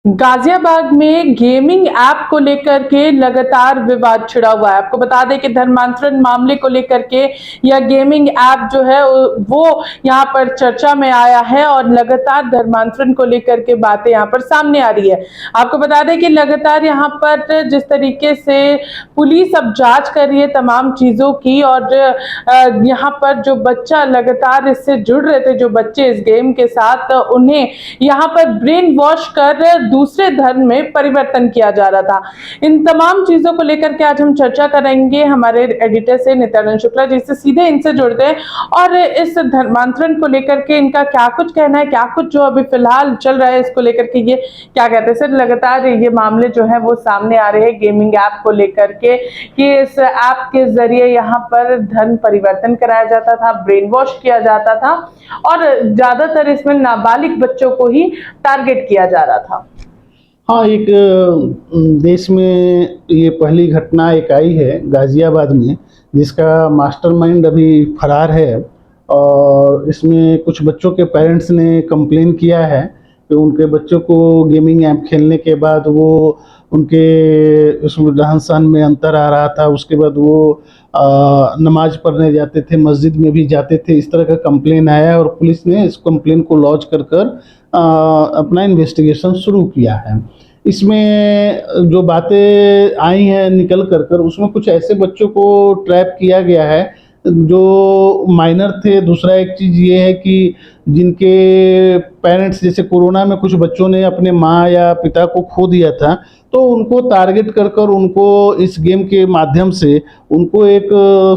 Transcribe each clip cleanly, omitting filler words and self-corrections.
गाजियाबाद में gaming app को लेकर के लगातार विवाद छिड़ा हुआ है। आपको बता दें कि धर्मांतरण मामले को लेकर के यह गेमिंग ऐप जो है वो यहाँ पर चर्चा में आया है और लगातार धर्मांतरण को लेकर के बातें यहाँ पर सामने आ रही है। आपको बता दें कि लगातार यहाँ पर जिस तरीके से पुलिस अब जांच कर रही है तमाम चीजों की, और यहाँ पर जो बच्चा लगातार इससे जुड़ रहे थे, जो बच्चे इस गेम के साथ, उन्हें यहाँ पर ब्रेन वॉश कर दूसरे धर्म में परिवर्तन किया जा रहा था। इन तमाम चीजों को लेकर के आज हम चर्चा करेंगे हमारे एडिटर से नित्यानंद शुक्ला जी से, सीधे इनसे जुड़ते हैं और इस धर्मांतरण को लेकर के इनका क्या कुछ कहना है, क्या कुछ जो अभी फिलहाल चल रहा है इसको लेकर के ये क्या कहते हैं। सर, लगातार ये मामले जो है वो सामने आ रहे हैं गेमिंग ऐप को लेकर के कि इस ऐप के जरिए यहाँ पर धर्म परिवर्तन कराया जाता था, ब्रेन वॉश किया जाता था और ज्यादातर इसमें नाबालिग बच्चों को ही टारगेट किया जा रहा था। हाँ, एक देश में ये पहली घटना एक आई है गाजियाबाद में, जिसका मास्टरमाइंड अभी फरार है। और इसमें कुछ बच्चों के पेरेंट्स ने कंप्लेन किया है कि उनके बच्चों को गेमिंग ऐप खेलने के बाद वो उनके उसमें रहन सहन में अंतर आ रहा था। उसके बाद वो नमाज पढ़ने जाते थे, मस्जिद में भी जाते थे, इस तरह का कंप्लेन आया और पुलिस ने इस कंप्लेन को लॉन्च कर अपना इन्वेस्टिगेशन शुरू किया है। इसमें जो बातें आई हैं निकल कर उसमें कुछ ऐसे बच्चों को ट्रैप किया गया है जो माइनर थे। दूसरा एक चीज़ ये है कि जिनके पेरेंट्स, जैसे कोरोना में कुछ बच्चों ने अपने माँ या पिता को खो दिया था, तो उनको टारगेट कर उनको इस गेम के माध्यम से उनको एक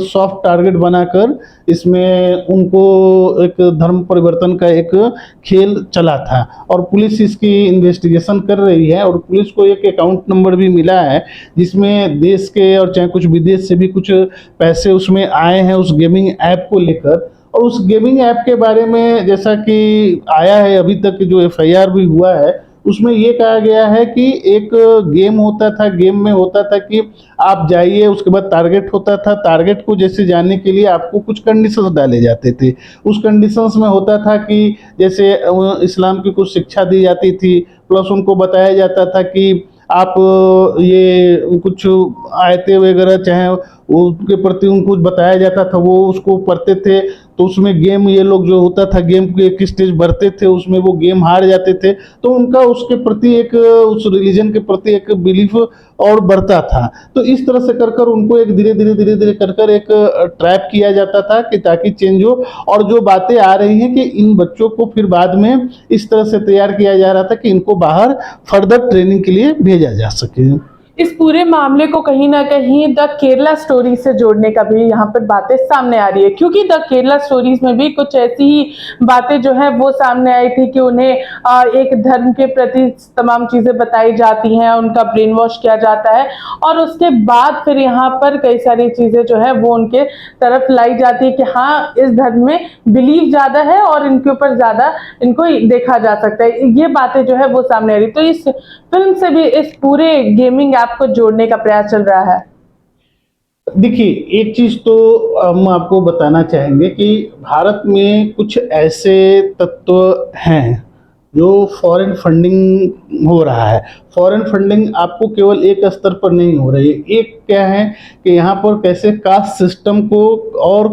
सॉफ्ट टारगेट बनाकर इसमें उनको एक धर्म परिवर्तन का एक खेल चला था। और पुलिस इसकी इन्वेस्टिगेशन कर रही है और पुलिस को एक अकाउंट नंबर भी मिला है जिसमें देश के और चाहे कुछ विदेश से भी कुछ पैसे उसमें आए हैं उस गेमिंग ऐप को लेकर। और उस गेमिंग ऐप के बारे में जैसा कि आया है अभी तक जो एफआईआर भी हुआ है, उसमें ये कहा गया है कि एक गेम होता था, गेम में होता था कि आप जाइए, उसके बाद टारगेट होता था। टारगेट को जैसे जाने के लिए आपको कुछ कंडीशंस डाले जाते थे। उस कंडीशंस में होता था कि जैसे इस्लाम की कुछ शिक्षा दी जाती थी, प्लस उनको बताया जाता था कि आप ये कुछ आयतें वगैरह चाहे उनके प्रति उनको बताया जाता था, वो उसको पढ़ते थे। तो उसमें गेम, ये लोग जो होता था गेम के एक स्टेज बढ़ते थे, उसमें वो गेम हार जाते थे, तो उनका उसके प्रति एक, उस रिलीजन के प्रति एक बिलीफ और बढ़ता था। तो इस तरह से कर उनको एक धीरे धीरे कर एक ट्रैप किया जाता था कि ताकि चेंज हो। और जो बातें आ रही हैं कि इन बच्चों को फिर बाद में इस तरह से तैयार किया जा रहा था कि इनको बाहर फर्दर ट्रेनिंग के लिए भेजा जा सके। इस पूरे मामले को कहीं ना कहीं द केरला स्टोरी से जोड़ने का भी यहाँ पर बातें सामने आ रही है, क्योंकि द केरला स्टोरीज में भी कुछ ऐसी ही बातें जो है वो सामने आई थी कि उन्हें एक धर्म के प्रति तमाम चीजें बताई जाती हैं, उनका ब्रेन वॉश किया जाता है और उसके बाद फिर यहाँ पर कई सारी चीजें जो है वो उनके तरफ लाई जाती है कि हाँ, इस धर्म में बिलीव ज्यादा है और इनके ऊपर ज्यादा इनको देखा जा सकता है। ये बातें जो है वो सामने आ रही। तो इस फिल्म से भी इस पूरे गेमिंग ऐप को जोड़ने का प्रयास चल रहा है। देखिए, एक चीज तो हम आपको बताना चाहेंगे कि भारत में कुछ ऐसे तत्व हैं जो फॉरेन फंडिंग हो रहा है। फॉरेन फंडिंग आपको केवल एक स्तर पर नहीं हो रही है। एक क्या है कि यहाँ पर कैसे कास्ट सिस्टम को और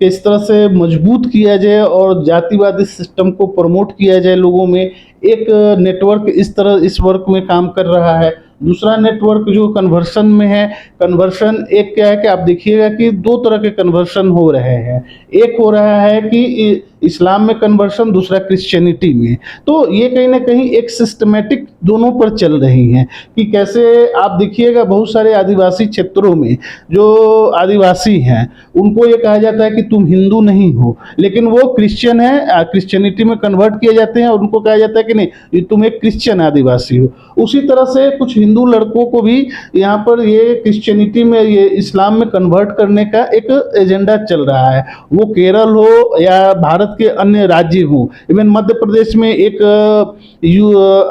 किस तरह से मजबूत किया जाए और जातिवादी सिस्टम को प्रमोट किया जाए लोगों में, एक नेटवर्क इस तरह इस वर्क में काम कर रहा है। दूसरा नेटवर्क जो कन्वर्शन में है, कन्वर्शन एक क्या है कि आप देखिएगा कि दो तरह के कन्वर्शन हो रहे हैं। एक हो रहा है कि इस्लाम में कन्वर्शन, दूसरा क्रिश्चियनिटी में। तो ये कहीं ना कहीं एक सिस्टमेटिक दोनों पर चल रही हैं कि कैसे आप देखिएगा बहुत सारे आदिवासी क्षेत्रों में जो आदिवासी हैं उनको ये कहा जाता है कि तुम हिंदू नहीं हो, लेकिन वो क्रिश्चियन है, क्रिश्चियनिटी में कन्वर्ट किए जाते हैं और उनको कहा जाता है कि नहीं, तुम एक क्रिश्चियन आदिवासी हो। उसी तरह से कुछ हिंदू लड़कों को भी यहाँ पर ये क्रिश्चियनिटी में, ये इस्लाम में कन्वर्ट करने का एक एजेंडा चल रहा है। वो केरल हो या भारत के अन्य राज्य हो। इवन मध्य प्रदेश में एक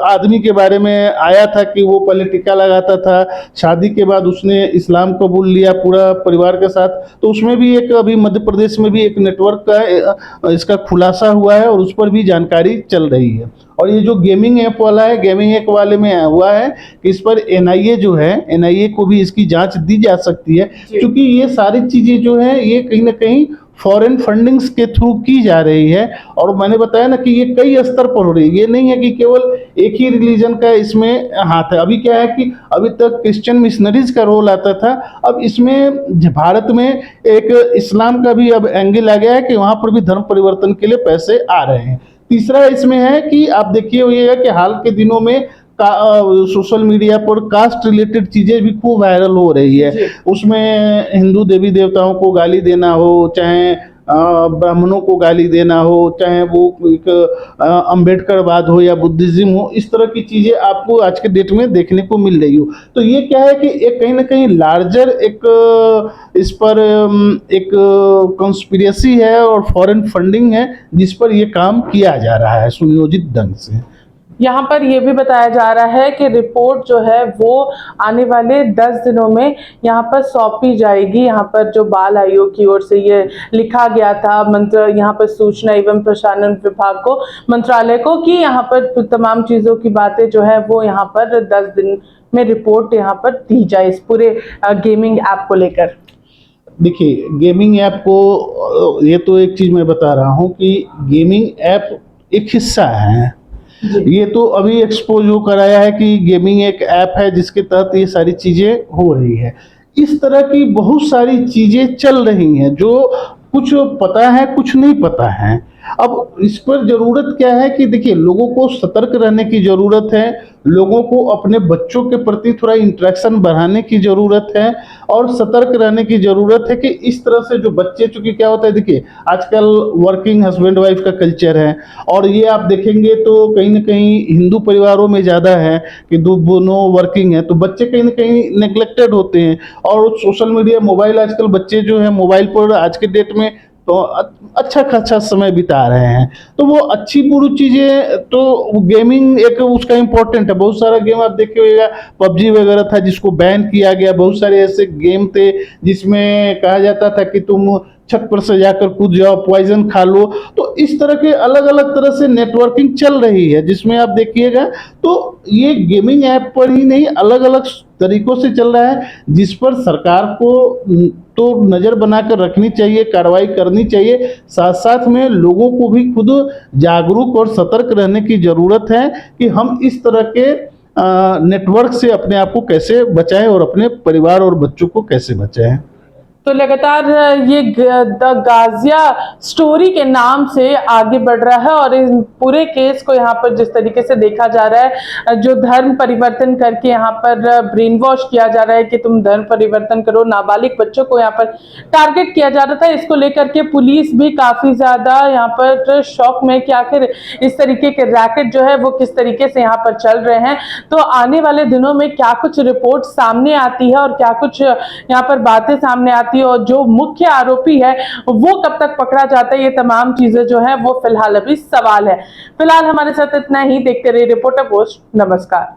आदमी के बारे में आया था कि वो पहले टीका लगाता था, शादी के बाद उसने इस्लाम कबूल लिया पूरा परिवार के साथ। तो उसमें भी एक, अभी मध्य प्रदेश में भी एक नेटवर्क का इसका खुलासा हुआ है और उस पर भी जानकारी चल रही है। और ये जो गेमिंग ऐप वाला है, गेमिंग ऐप वाले में हुआ है कि इस पर एनआईए जो है, एनआईए को भी इसकी जांच दी जा सकती है, जी। क्योंकि ये सारी चीजें जो है ये कहीं ना कहीं फॉरेन फंडिंग्स के थ्रू की जा रही है। और मैंने बताया ना कि ये कई स्तर पर हो रही है, ये नहीं है कि केवल एक ही रिलीजन का इसमें हाथ है। अभी क्या है कि अभी तक क्रिश्चियन मिशनरीज का रोल आता था, अब इसमें भारत में एक इस्लाम का भी अब एंगल आ गया है कि वहां पर भी धर्म परिवर्तन के लिए पैसे आ रहे हैं। तीसरा इसमें है कि आप देखिए ये है कि हाल के दिनों में सोशल मीडिया पर कास्ट रिलेटेड चीजें भी खूब वायरल हो रही है। जी। उसमें हिंदू देवी देवताओं को गाली देना हो, चाहे ब्राह्मणों को गाली देना हो, चाहे वो एक अम्बेडकरवाद हो या बुद्धिज्म हो, इस तरह की चीजें आपको आज के डेट में देखने को मिल रही हो। तो ये क्या है कि एक कहीं ना कहीं लार्जर एक इस पर एक कंस्पिरेसी है और फॉरेन फंडिंग है जिस पर ये काम किया जा रहा है सुनियोजित ढंग से। यहाँ पर ये भी बताया जा रहा है कि रिपोर्ट जो है वो आने वाले 10 दिनों में यहाँ पर सौंपी जाएगी। यहाँ पर जो बाल आयोग की ओर से ये लिखा गया था यहाँ पर सूचना एवं प्रसारण विभाग को, मंत्रालय को, कि यहाँ पर तमाम चीज़ों की बातें जो है वो यहाँ पर 10 दिन में रिपोर्ट यहाँ पर दी जाए इस पूरे गेमिंग ऐप को लेकर। देखिए, गेमिंग ऐप को ये तो एक चीज़ मैं बता रहा हूँ कि गेमिंग ऐप एक हिस्सा है। ये तो अभी एक्सपोज होकर आया है कि गेमिंग एक ऐप है जिसके तहत ये सारी चीज़ें हो रही है। इस तरह की बहुत सारी चीज़ें चल रही हैं जो कुछ पता है, कुछ नहीं पता है। अब इस पर ज़रूरत क्या है कि देखिए, लोगों को सतर्क रहने की ज़रूरत है, लोगों को अपने बच्चों के प्रति थोड़ा इंटरेक्शन बढ़ाने की ज़रूरत है और सतर्क रहने की ज़रूरत है कि इस तरह से जो बच्चे, चूँकि क्या होता है देखिए, आजकल वर्किंग हस्बैंड वाइफ का कल्चर है और ये आप देखेंगे तो कहीं न कहीं हिंदू परिवारों में ज़्यादा है कि दोनों वर्किंग है, तो बच्चे कहीं न कहीं नेग्लेक्टेड होते हैं। और सोशल मीडिया, मोबाइल, आजकल बच्चे जो हैं मोबाइल पर आज के डेट में तो अच्छा खासा समय बिता रहे हैं। तो वो अच्छी बुरी चीज़ें, तो गेमिंग एक उसका इम्पोर्टेंट है। बहुत सारा गेम आप देखे होगा, पबजी वगैरह था जिसको बैन किया गया। बहुत सारे ऐसे गेम थे जिसमें कहा जाता था कि तुम छत पर से जाकर कूद जाओ, पॉइजन खा लो। तो इस तरह के अलग अलग तरह से नेटवर्किंग चल रही है जिसमें आप देखिएगा तो ये गेमिंग ऐप पर ही नहीं, अलग अलग तरीकों से चल रहा है, जिस पर सरकार को तो नज़र बनाकर रखनी चाहिए, कार्रवाई करनी चाहिए। साथ साथ में लोगों को भी खुद जागरूक और सतर्क रहने की ज़रूरत है कि हम इस तरह के नेटवर्क से अपने आप को कैसे बचाएं और अपने परिवार और बच्चों को कैसे बचाएं। तो लगातार ये द गाजिया स्टोरी के नाम से आगे बढ़ रहा है और इस पूरे केस को यहाँ पर जिस तरीके से देखा जा रहा है, जो धर्म परिवर्तन करके यहाँ पर ब्रेन वॉश किया जा रहा है कि तुम धर्म परिवर्तन करो, नाबालिग बच्चों को यहाँ पर टारगेट किया जा रहा था। इसको लेकर के पुलिस भी काफ़ी ज़्यादा यहाँ पर शॉक में कि आखिर इस तरीके के रैकेट जो है वो किस तरीके से यहाँ पर चल रहे हैं। तो आने वाले दिनों में क्या कुछ रिपोर्ट सामने आती है और क्या कुछ यहाँ पर बातें सामने आती है और जो मुख्य आरोपी है वो कब तक पकड़ा जाता है, ये तमाम चीजें जो है वो फिलहाल अभी सवाल है। फिलहाल हमारे साथ इतना ही। देखते रहिए रिपोर्टर पोस्ट। नमस्कार।